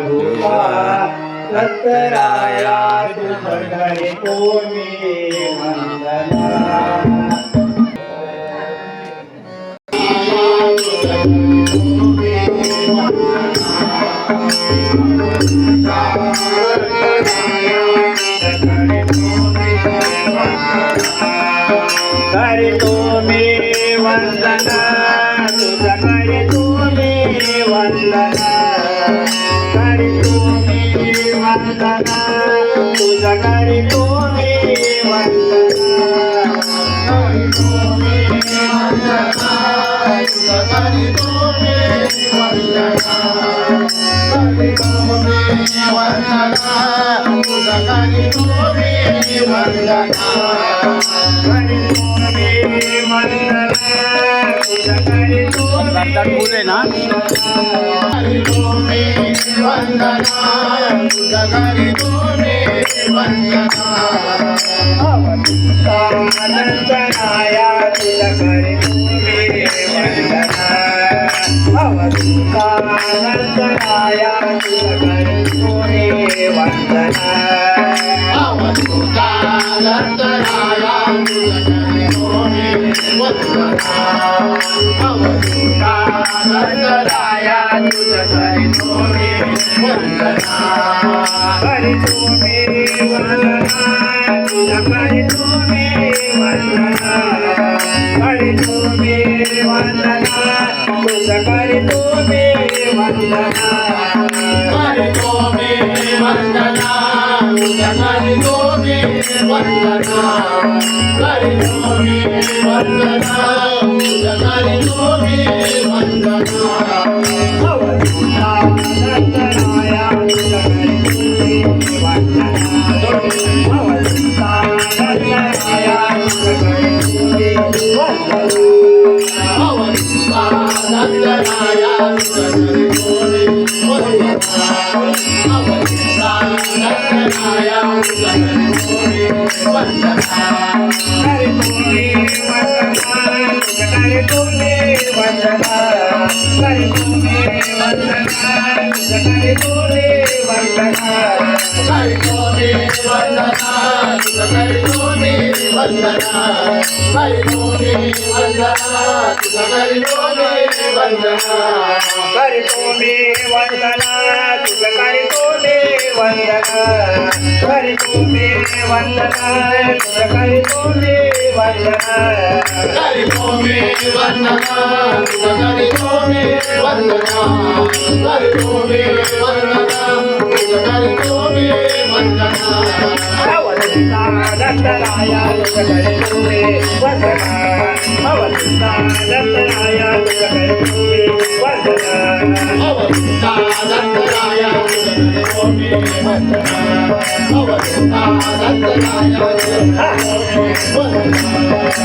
भूता दत्तराया करितो मी वंदना करितो मी वंदना तुझा करितो मी वंदना करितो मी वंदना तुझा करितो मी वंदना करितो मी वंदना तुझा करितो मी वंदना करितो मी वंदना तुझा करितो मी वंदना बोले ना अवधूतानंदनाया तुझा करितो मी वंदना अवधूतानंदनाया तुझा करितो मी वंदना अवधूतानंदनाया तुझा करितो मी वंदना अवधूतानंदनाया तुझा करितो मी वंदना करितो मी वंदना तुझा करितो मी वंदना करितो मी वंदना तुझा करितो मी वंदना करितो मी वंदना तुझा करितो मी वंदना करितो मी वंदना तुझा करितो मी वंदना अवधूतानंदनाया तुझा करितो मी वंदना अवधूतानंदनाया तुझा करितो मी वंदना अवधूतानंदनाया तुझा करितो मी वंदना अवधूतानंदनाया तुझा करितो मी वंदना करितो मी वंदना तुझा करितो मी वंदना करितो मी वंदना तुझा करितो मी वंदना करितो मी वंदना तुझा करितो मी वंदना करितो मी वंदना तुझा करितो मी वंदना करितो मी वंदना तुझा करितो मी वंदना करितो मी वंदना तुझा करितो मी वंदना करितो मी वंदना तुझा करितो मी वंदना करितो मी वंदना तुझा करितो मी वंदना अवधूतानंदनाया तुझा करितो मी वंदना अवधूतानंदनाया तुझा करितो मी वंदना अवधूतानंदनाया तुझा करितो मी वंदना अवधूतानंदनाया तुझा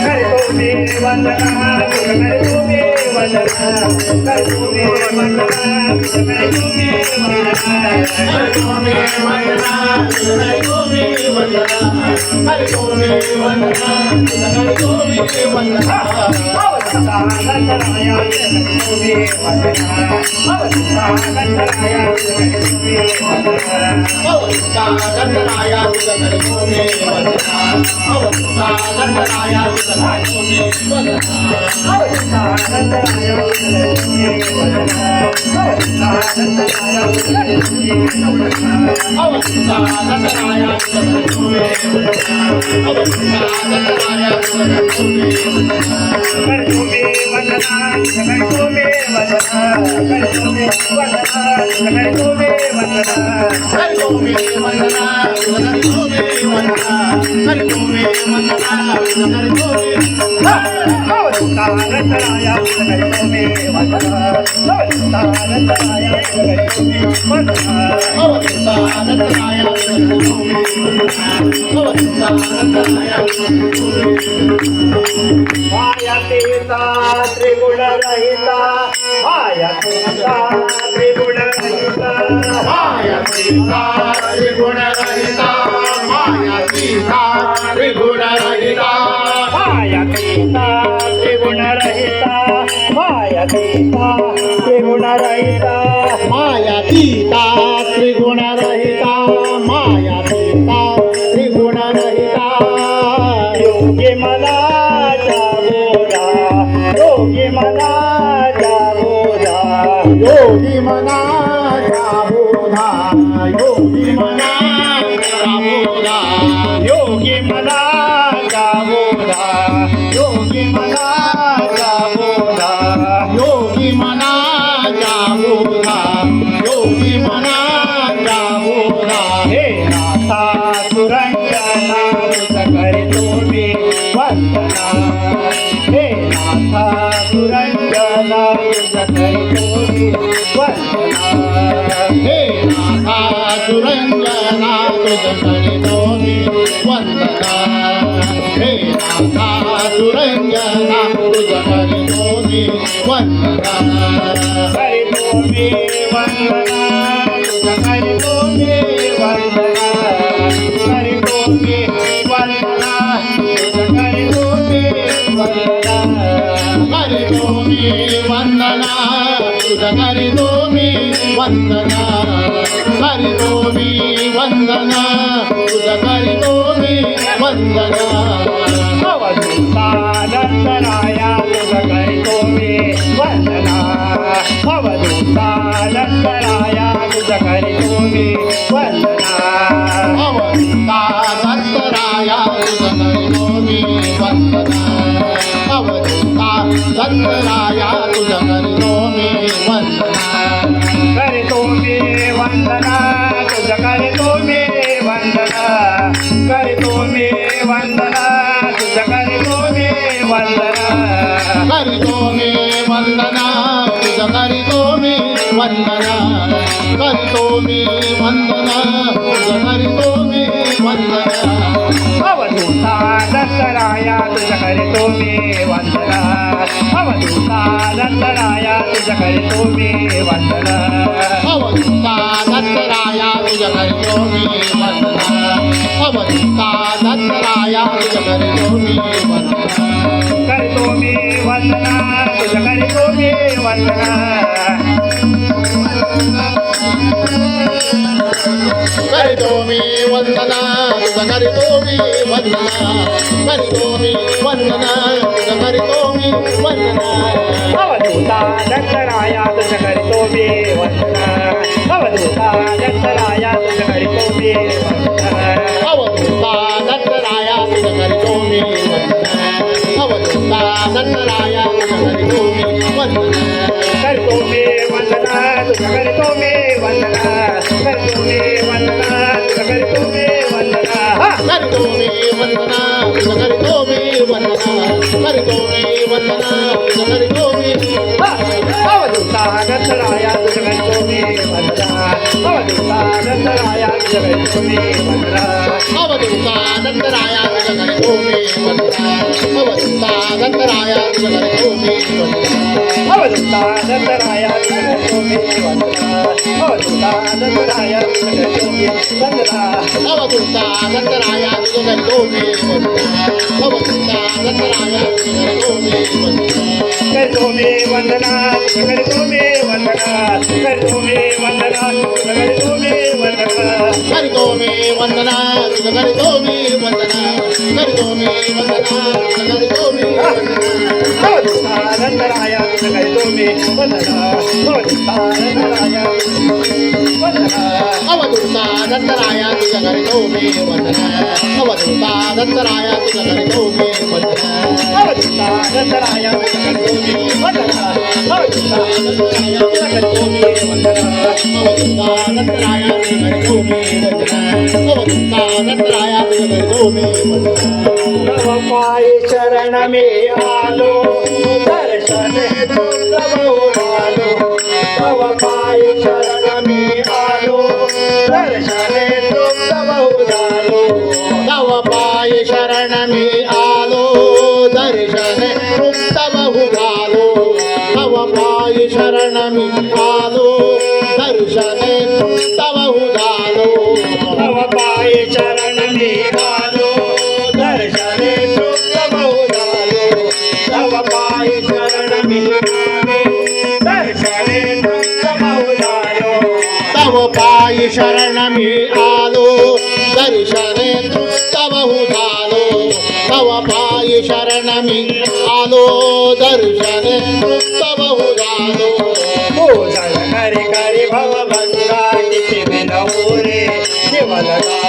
करितो मी वंदना करितो मी वंदना तुझा करितो मी वंदना करितो मी वंदना करितो मी वंदना तुझा करितो मी वंदना करितो मी वंदना तुझा करितो मी वंदना अवधूतानंदनाया तुझा करितो मी वंदना अवधूतानंदनाया तुझा करितो मी वंदना अवधूतानंदनाया तुझा करितो मी वंदना अवधूतानंदनाया तुझा करितो मी वंदना अवधूतानंदनाया तुझा करितो मी वंदना अवधूतानंदनाया तुझा करितो मी वंदना अवधूतानंदनाया तुझा करितो मी वंदना अवधूतानंदनाया तुझा करितो मी वंदना करितो मी वंदना तुझा करितो मी वंदना करितो मी वंदना तुझा करितो मी वंदना करितो मी वंदना तुझा करितो मी वंदना करितो मी वंदना तुझा करितो मी अवधूतानंदनाया तुझा करितो मी वंदना अवधूतानंदनाया तुझा करितो मी वंदना अवधूतानंदनाया तुझा करितो मी वंदना अवधूतानंदनाया तुझा करितो मी मायातीता त्रिगुणरहिता मायातीता त्रिगुणरहिता मायातीता त्रिगुणरहिता मायातीता त्रिगुणरहिता मायातीता त्रिगुणरहिता मायातीता त्रिगुणरहिता मायातीता त्रिगुणरहिता मायातीता त्रिगुणरहिता योगी मनाचा बोधा योगी मनाचा बोधा योगी मनाचा बोधा योगी मनाचा बोधा योगी मनाचा बोधा योगी मनाचा बोधा योगी मनाचा बोधा योगी मनाचा बोधा हे नाथा सुरंजना करतो मी वंदना हे नाथा सुरंजना करतो मी वंदना हे नाथा सुरंजना तुझ करितो मी वंदना हे नाथा सुरंजना तुझ करितो मी वंदना करतो मी वंदना करतो मी वंदना करतो मी वंदना करतो मी वंदना करितो मी वंदना तुझ करितो मी वंदना करितो मी वंदना तुझ करितो मी वंदना अवधूता दत्तराया तुझ करतो मी वंदना अवधूता दत्तराया तुझ करतो मी वंदना अवधूता दत्तराया तुझ करितो मी वंदना अवधूता दत्तराया तुझ करितो मी वंदना करतो मी वंदना तुझ करतो मी वंदना करतो मी वंदना तुझ करतो मी वंदना करितो मी वंदना तुझ करितो मी वंदना करितो मी वंदना तुझ करितो मी वंदना अवधूता दत्तराया तुझ करतो मी वंदना अवधूता दत्तराया तुझ करतो मी वंदना अवधूता दत्तराया तुझ करितो मी वंदना अवधूता दत्तराया तुझ करितो मी वंदना करतो मी वंदना तुझ करतो मी वंदना करितो मी वंदना तुझ करितो मी वंदना करितो मी वंदना तुझ करितो मी वंदना अवधूता दत्तराया तुझ करतो मी वंदना अवधूता दत्तराया तुझ करतो मी वंदना अवधूता दत्तराया तुझ करितो मी वंदना अवधूता दत्तराया तुझ करितो मी वंदना करतो मी वंदना तुझ करतो मी वंदना करतो मी वंदना तुझ करतो मी वंदना करितो मी वंदना तुझ करितो मी वंदना करितो मी वंदना तुझ करितो मी अवधूता दत्तराया तुझ करतो मी वंदना अवधूता दत्तराया तुझ करतो मी वंदना अवधूता दत्तराया तुझ करितो मी वंदना अवधूता दत्तराया तुझ करितो मी वंदना अवधूता दत्तराया तुझ करतो मी वंदना अवधूता दत्तराया तुझ करतो मी वंदना अवधूता दत्तराया तुझ करितो मी वंदना अवधूता दत्तराया तुझ करितो मी वंदना करतो मी वंदना तुझ करतो मी वंदना करतो मी वंदना तुझ करतो मी वंदना करितो मी वंदना तुझ करितो मी वंदना करितो मी वंदना तुझ करितो मी अवधूता दत्तराया तुझ करतो मी वंदना अवधूता दत्तराया वंदना अवधूता दत्तराया तुझ करितो मी वंदना अवधूता दत्तराया तुझ करितो मी वंदना अवधूता दत्तराया तुझ करतो मी वंदना अवधूता दत्तराया तुझ करतो मी वंदना अवधूता दत्तराया तुझ करितो मी वंदना अवधूता दत्तराया तुझ करितो मी वंदना तव पाय शरण में आलो दर्शन दुर्लभ आलो तव पाय शरण में आलो दर्शन दुर्लभ आलो तव पाय शरण मी आलो दर्शन तृप्त बहु झालो तव पाय शरण मी आलो दर्शन तृप्त बहु झालो तव पाय शरण में आलो दर्शन दुर्लभ आलो तव पाय शरण में आलो दर्शन दुर्लभ आलो शरण मी आलो दर्शने तृप्तबहु झालो तव पायी शरण मी आलो दर्शने तृप्तबहु झालो भूषण करी करी भवभंगा किती विनवू रे जीवलगा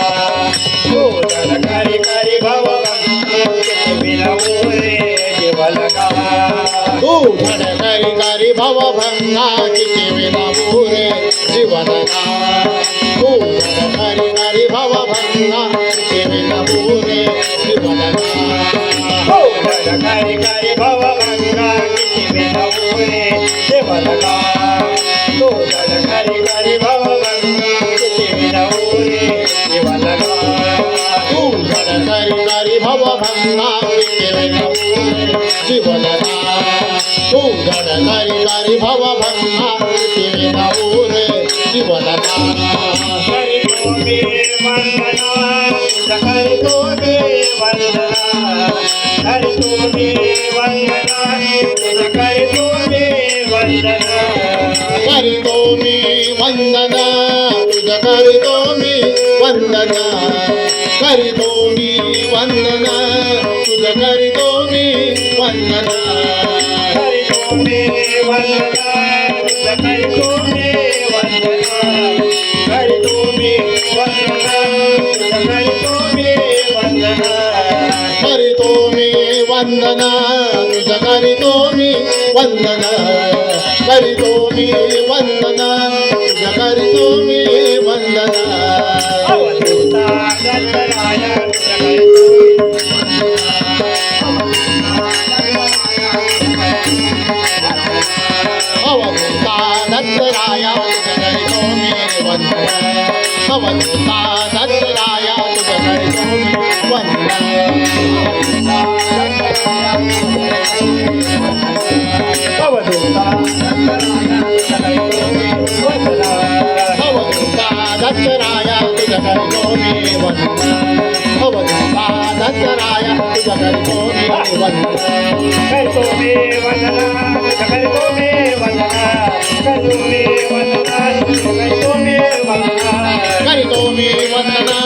भूषण करी करी भवभंगा किती विनवू रे जीवलगा भूषण करी करी भवभंगा किती विनवू रे जीवलगा भूषण करी करी भवभंगा किती विनवू रे जीवलगा भूषण करी करी भवभंगा किती विनवू रे जीवलगा भूषण करी करी भवभंगा किती विनवू रे जीवलगा भूषण करी करी भवभंगा किती विनवू रे जीवलगा भूषण करी करी भवभंगा किती विनवू रे जीवलगा करी तुम्ही वंदना करी तुम्ही वंदना करी तुम्ही वंदना करी तुम्ही वंदना करितो मी वंदना तुझ करितो मी वंदना करितो मी वंदना तुझ करितो मी वंदना करी तुम्ही वंदना करी तुम्ही वंदना करी तुम्ही वंदना करी तुम्ही वंदना करितो मी वंदना तुझ करितो मी वंदना करितो मी वंदना तुझ करितो मी वंदना अवधूता दत्तराया अवधूता दत्तराया तुझ करितो मी वंदना अवधूता दत्तराया तुझ करितो मी वंदना अवधूता अवधूता दत्तराया तुझ करितो मी वंदना अवधूता दत्तराया तुझ करितो मी वंदना करी तुम्ही वंदना करी तुम्ही वंदना करी तुम्ही वंदना करी तुम्ही वंदना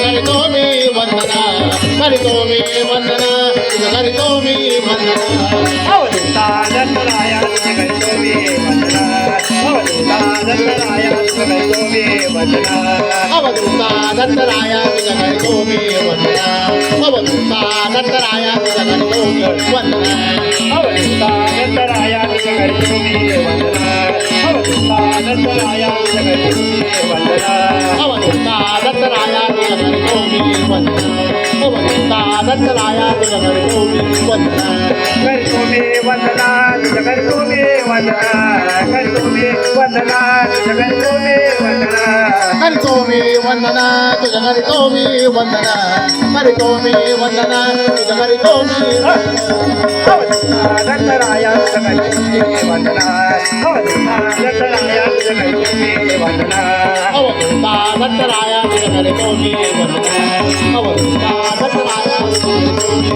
करितो मी वंदना तुझ करितो मी वंदना करितो मी वंदना तुझ करितो मी वंदना अवधूता दत्तराया करी तुम्ही वंदना अवधूता दत्तराया करी तुम्ही वंदना अवधूता दत्तराया तुझ करितो मी वंदना अवधूता दत्तराया तुझ करितो मी वंदना अवधूता दत्तराया करी तुम्ही वंदना अवधूता दत्तराया करी तुम्ही वंदना अवधूता दत्तराया तुझ करितो मी वंदना अवधूता दत्तराया तुझ करितो मी वंदना करी तुम्ही वंदना करी तुम्ही वंदना करी तुम्ही वंदना करी तुम्ही वंदना करितो मी वंदना तुझ करितो मी वंदना करितो मी वंदना तुझ करितो मी अवधूता दत्तराया करी तुम्ही वंदना अवधूता दत्तराया करी तुम्ही वंदना अवधूता दत्तराया तुझ करितो मी वंदना अवधूता दत्तराया तुझ करितो मी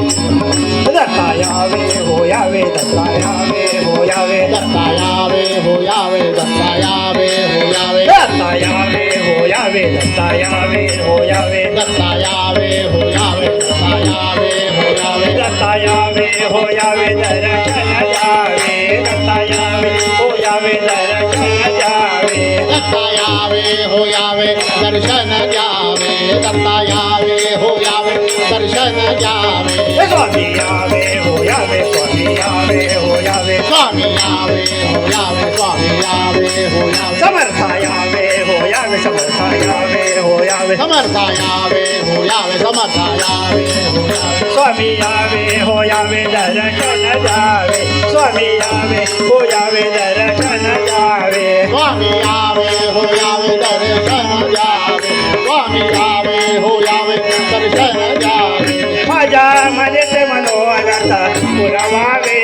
दत्ता यावे हो यावे दत्ता यावे हो यावे दत्ता यावे हो यावे दत्ता यावे हो यावे दत्ता यावे हो यावे दत्ता यावे हो यावे दत्ता यावे हो यावे दत्ता यावे हो यावे दत्ता यावे हो यावे दर्शन यावे दत्ता यावे हो यावे दर्शन यावे दत्ता यावे हो यावे दर्शन द्यावे दत्ता यावे हो यावे दर्शन द्यावे स्वामी यावे हो यावे स्वामी यावे हो यावे स्वामी यावे हो यावे स्वामी यावे हो यावे समर्था यावे हो यावे समर्था यावे हो यावे समर्था यावे हो यावे समर्था यावे हो यावे स्वामी यावे हो यावे दर्शन जावे स्वामी यावे हो यावे दर्शन जावे स्वामी यावे हो यावे दर्शन द्यावे स्वामी यावे हो यावे दर्शन द्यावे माझ्या मनेचे मनोरथ पुरवावे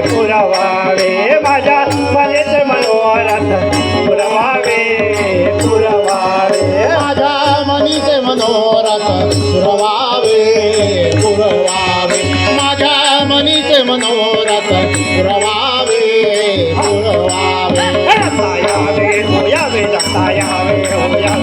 पुरवावे माझ्या मनेचे मनोरथ पुरवावे पुरवावे माझ्या मनीचे मनोरथ पुरवावे पुरवावे माझ्या मनीचे मनोरथ पुरवावे पुरवावे दत्ता यावे हो यावे दत्ता यावे हो यावे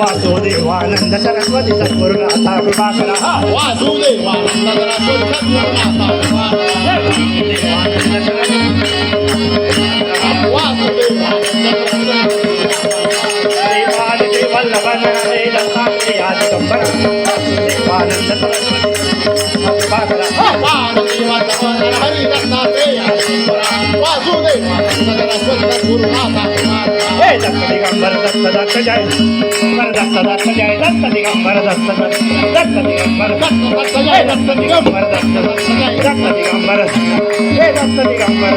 वासुदेवानंद सरस्वती सद्गुरुनाथा कृपा करा वल्लभन हरे दत्तात्रेय दिगंबर वासुदेवानंद सरस्वती कृपा करा दत्त दिगंबर दत्त दत्त जय दत्त दत्त जय दत्त दिगंबर दत्त दत्त दिगंबर दत्त दत्त जय दत्त दिगंबर दत्त दत्त जय दत्त दिगंबर हे दत्त दिगंबर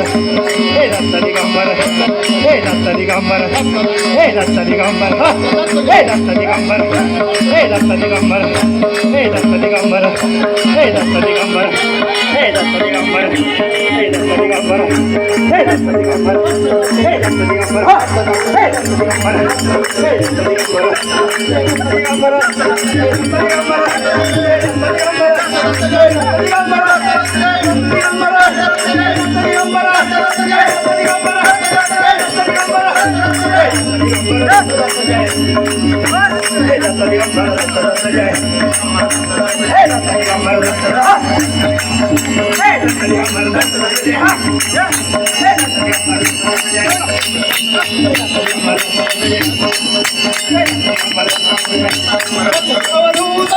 हे दत्त दिगंबर हे दत्त दिगंबर हे दत्त दिगंबर हे दत्त दिगंबर हे दत्त दिगंबर हे दत्त दिगंबर हे दत्त दिगंबर हे दत्त दिगंबर हे दत्त दिगंबर हे दत्त दिगंबर हे दत्त दिगंबर अवधूत